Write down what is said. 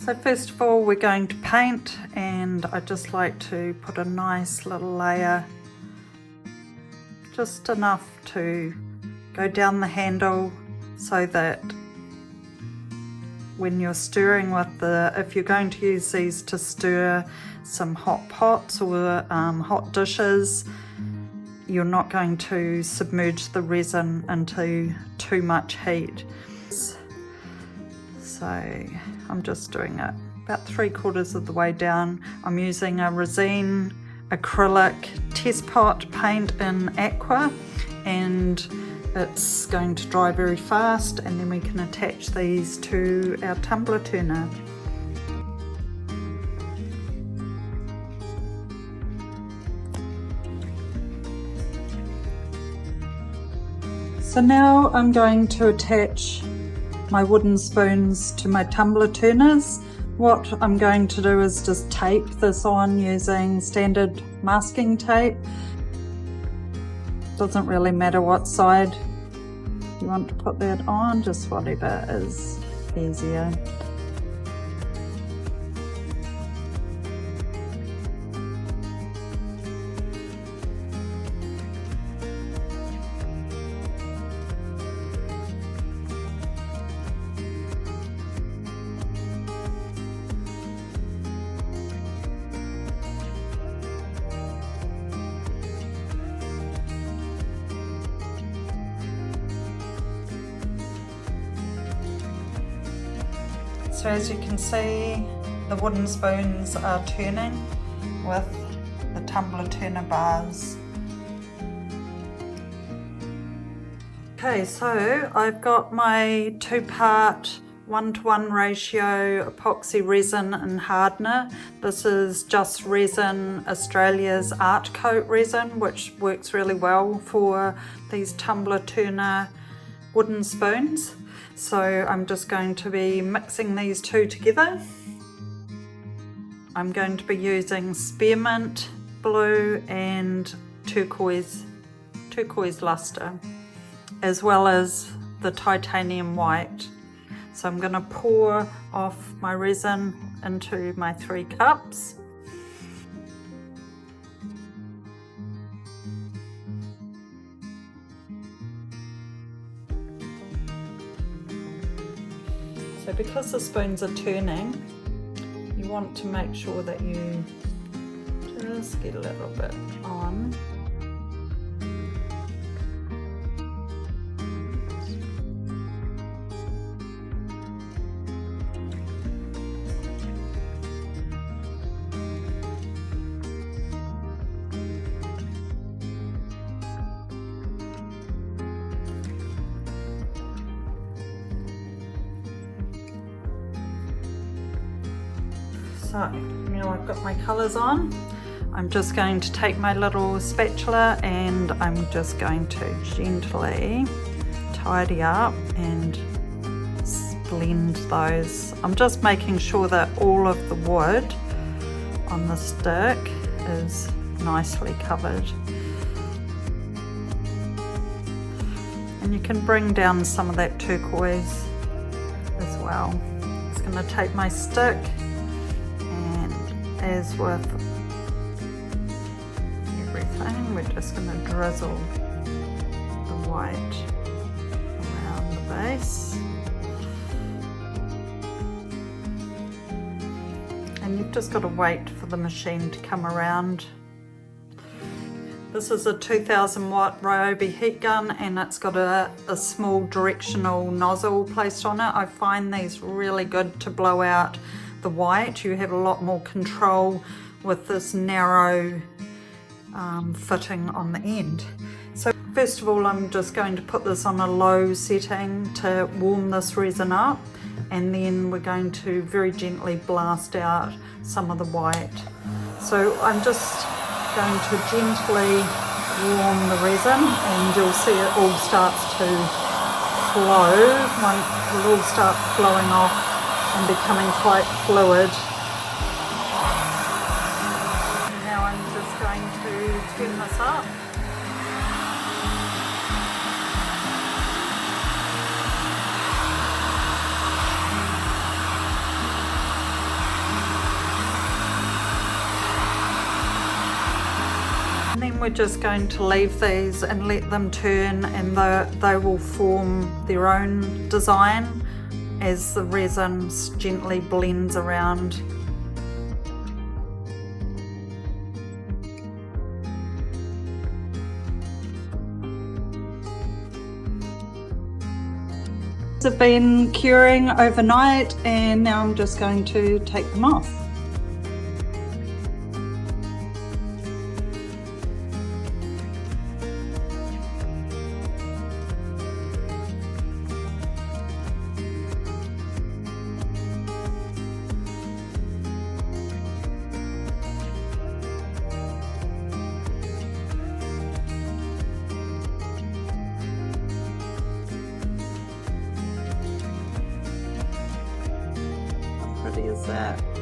So first of all we're going to paint, and I just like to put a nice little layer, just enough to go down the handle so that when you're stirring with if you're going to use these to stir some hot pots or hot dishes, you're not going to submerge the resin into too much heat. So I'm just doing it about 3/4 of the way down. I'm using a Resin acrylic test pot paint in aqua, and it's going to dry very fast, and then we can attach these to our tumbler turner. So now I'm going to attach my wooden spoons to my tumbler turners. What I'm going to do is just tape this on using standard masking tape. Doesn't really matter what side you want to put that on, just whatever is easier. So as you can see, the wooden spoons are turning with the tumbler turner bars. Okay, so I've got my 2-part 1:1 ratio epoxy resin and hardener. This is Just Resin Australia's ArtCote resin, which works really well for these tumbler turner wooden spoons. So I'm just going to be mixing these two together. I'm going to be using spearmint blue and turquoise luster, as well as the titanium white. So I'm going to pour off my resin into my 3 cups. So because the spoons are turning, you want to make sure that you just get a little bit on. So now I've got my colours on, I'm just going to take my little spatula and I'm just going to gently tidy up and blend those. I'm just making sure that all of the wood on the stick is nicely covered. And you can bring down some of that turquoise as well. I'm just going to take my stick, as with everything, we're just going to drizzle the white around the base. And you've just got to wait for the machine to come around. This is a 2000 watt Ryobi heat gun, and it's got a small directional nozzle placed on it. I find these really good to blow out the white. You have a lot more control with this narrow fitting on the end. So first of all, I'm just going to put this on a low setting to warm this resin up, and then we're going to very gently blast out some of the white. So I'm just going to gently warm the resin, and you'll see it all starts to flow. It will all start flowing off and becoming quite fluid. Now I'm just going to turn this up. we're just going to leave these and let them turn, and they will form their own design as the resin gently blends around. They've been curing overnight, and now I'm just going to take them off. How pretty is that?